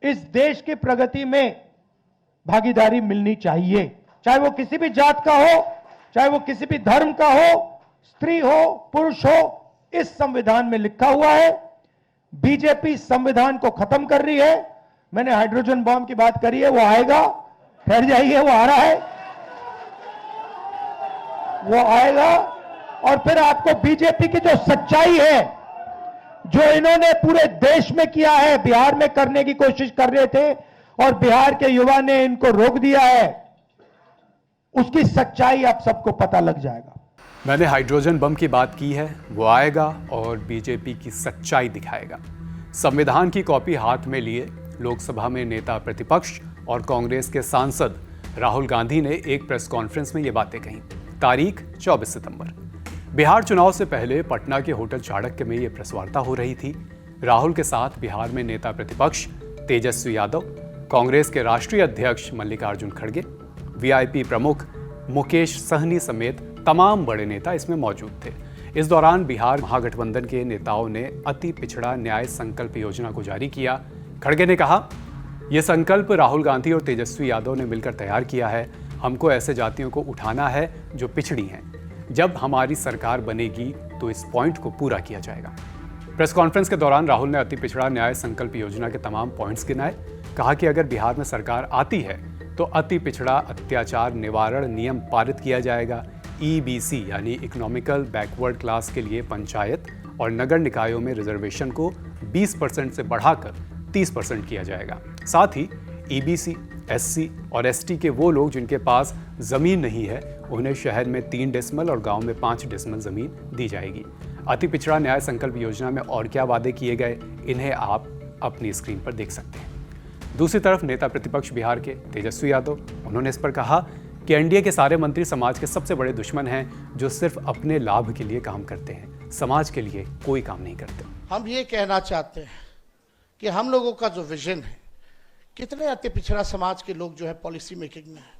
इस देश की प्रगति में भागीदारी मिलनी चाहिए, चाहे वो किसी भी जात का हो, चाहे वो किसी भी धर्म का हो, स्त्री हो, पुरुष हो। इस संविधान में लिखा हुआ है। बीजेपी संविधान को खत्म कर रही है। मैंने हाइड्रोजन बॉम्ब की बात करी है, वो आएगा, ठहर जाइए, वो आ रहा है, वो आएगा। और फिर आपको बीजेपी की जो सच्चाई है, जो इन्होंने पूरे देश में किया है, बिहार में करने की कोशिश कर रहे थे और बिहार के युवा ने इनको रोक दिया है, उसकी सच्चाई आप सबको पता लग जाएगा। मैंने हाइड्रोजन बम की बात की है, वो आएगा और बीजेपी की सच्चाई दिखाएगा। संविधान की कॉपी हाथ में लिए लोकसभा में नेता प्रतिपक्ष और कांग्रेस के सांसद राहुल गांधी ने एक प्रेस कॉन्फ्रेंस में ये बातें कही। तारीख 24 सितंबर। बिहार चुनाव से पहले पटना के होटल चाणक्य में ये प्रेस वार्ता हो रही थी। राहुल के साथ बिहार में नेता प्रतिपक्ष तेजस्वी यादव, कांग्रेस के राष्ट्रीय अध्यक्ष मल्लिकार्जुन खड़गे, वीआईपी प्रमुख मुकेश सहनी समेत तमाम बड़े नेता इसमें मौजूद थे। इस दौरान बिहार महागठबंधन के नेताओं ने अति पिछड़ा न्याय संकल्प योजना को जारी किया। खड़गे ने कहा, यह संकल्प राहुल गांधी और तेजस्वी यादव ने मिलकर तैयार किया है। हमको ऐसे जातियों को उठाना है जो पिछड़ी हैं। जब हमारी सरकार बनेगी तो इस पॉइंट को पूरा किया जाएगा। प्रेस कॉन्फ्रेंस के दौरान राहुल ने अति पिछड़ा न्याय संकल्प योजना के तमाम पॉइंट्स गिनाए। कहा कि अगर बिहार में सरकार आती है तो अति पिछड़ा अत्याचार निवारण नियम पारित किया जाएगा। EBC यानी इकोनॉमिकल बैकवर्ड क्लास के लिए पंचायत और नगर निकायों में रिजर्वेशन को 20% से बढ़ाकर 30% किया जाएगा। साथ ही EBC, SC और ST के वो लोग जिनके पास जमीन नहीं है, उन्हें शहर में 3 डेसिमल और गांव में 5 डेसिमल जमीन दी जाएगी। अति पिछड़ा न्याय संकल्प योजना में और क्या वादे किए गए, इन्हें आप अपनी स्क्रीन पर देख सकते हैं। दूसरी तरफ नेता प्रतिपक्ष बिहार के तेजस्वी यादव, उन्होंने इस पर कहा कि एनडीए के सारे मंत्री समाज के सबसे बड़े दुश्मन हैं जो सिर्फ अपने लाभ के लिए काम करते हैं, समाज के लिए कोई काम नहीं करते। हम ये कहना चाहते हैं कि हम लोगों का जो विजन है, कितने अति पिछड़ा समाज के लोग जो है पॉलिसी मेकिंग में है,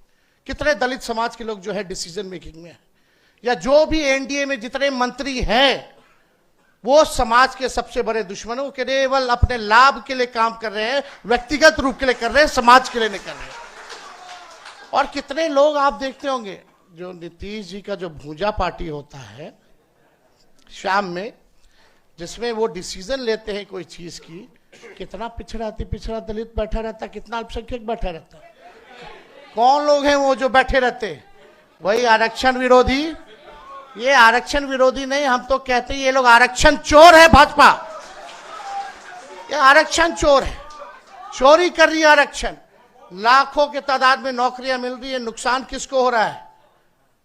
कितने दलित समाज के लोग जो है डिसीजन मेकिंग में है, या जो भी एनडीए में जितने मंत्री हैं वो समाज के सबसे बड़े दुश्मनों के केवल अपने लाभ के लिए काम कर रहे हैं, व्यक्तिगत रूप के लिए कर रहे हैं, समाज के लिए नहीं कर रहे हैं। और कितने लोग आप देखते होंगे, जो नीतीश जी का जो भूजा पार्टी होता है शाम में, जिसमें वो डिसीजन लेते हैं कोई चीज की, कितना पिछड़ा अति पिछड़ा दलित बैठा रहता है, कितना अल्पसंख्यक बैठा रहता है। कौन लोग हैं वो जो बैठे रहते हैं? वही आरक्षण विरोधी। ये आरक्षण विरोधी नहीं, हम तो कहते हैं ये लोग आरक्षण चोर है। भाजपा ये आरक्षण चोर है, चोरी कर रही है आरक्षण। लाखों के तादाद में नौकरियां मिल रही है, नुकसान किसको हो रहा है?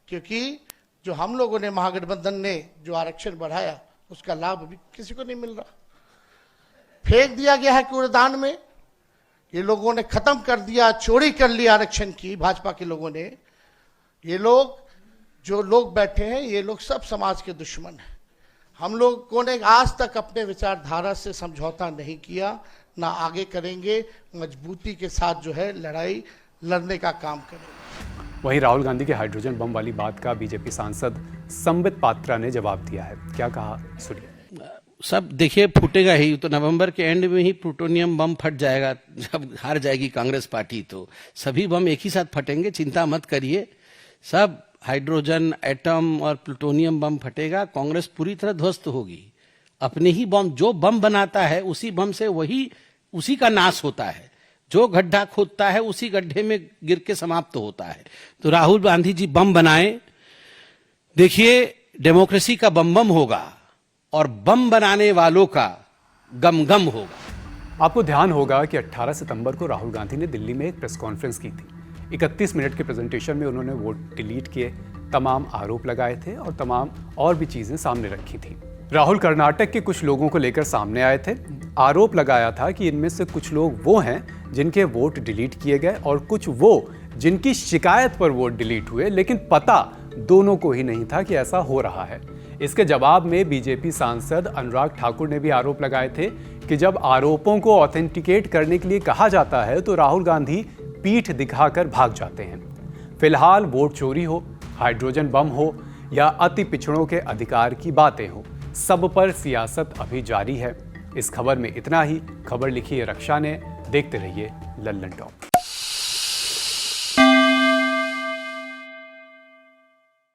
क्योंकि जो हम लोगों ने महागठबंधन ने जो आरक्षण बढ़ाया उसका लाभ भी किसी को नहीं मिल रहा, फेंक दिया गया है कूड़ेदान में। ये लोगों ने खत्म कर दिया, चोरी कर ली आरक्षण की, भाजपा के लोगों ने। ये लोग जो लोग बैठे हैं, ये लोग सब समाज के दुश्मन हैं। हम लोगों ने आज तक अपने विचारधारा से समझौता नहीं किया, ना आगे करेंगे। मजबूती के साथ जो है लड़ाई लड़ने का काम करेंगे। वहीं राहुल गांधी के हाइड्रोजन बम वाली बात का बीजेपी सांसद संबित पात्रा ने जवाब दिया है। क्या कहा, सुनिए। सब देखिए, फूटेगा ही तो। नवंबर के एंड में ही प्लूटोनियम बम फट जाएगा। जब हार जाएगी कांग्रेस पार्टी तो सभी बम एक ही साथ फटेंगे, चिंता मत करिए। सब हाइड्रोजन, एटम और प्लूटोनियम बम फटेगा, कांग्रेस पूरी तरह ध्वस्त होगी। अपने ही बम, जो बम बनाता है उसी बम से उसी का नाश होता है। जो गड्ढा खोदता है उसी गड्ढे में गिर के समाप्त होता है। तो राहुल गांधी जी बम बनाए, देखिए डेमोक्रेसी का बम बम होगा और बम बनाने वालों का गम गम होगा। आपको ध्यान होगा कि 18 सितंबर को राहुल गांधी ने दिल्ली में एक प्रेस कॉन्फ्रेंस की थी। 31 मिनट के प्रेजेंटेशन में उन्होंने वोट डिलीट किए, तमाम आरोप लगाए थे और तमाम और भी चीजें सामने रखी थी। राहुल कर्नाटक के कुछ लोगों को लेकर सामने आए थे। आरोप लगाया था कि इनमें से कुछ लोग वो हैं जिनके वोट डिलीट किए गए और कुछ वो जिनकी शिकायत पर वोट डिलीट हुए, लेकिन पता दोनों को ही नहीं था कि ऐसा हो रहा है। इसके जवाब में बीजेपी सांसद अनुराग ठाकुर ने भी आरोप लगाए थे कि जब आरोपों को ऑथेंटिकेट करने के लिए कहा जाता है तो राहुल गांधी पीठ दिखाकर भाग जाते हैं। फिलहाल वोट चोरी हो, हाइड्रोजन बम हो या अति पिछड़ों के अधिकार की बातें हो, सब पर सियासत अभी जारी है। इस खबर में इतना ही। खबर लिखी है रक्षा ने देखते रहिए लल्लन टॉप।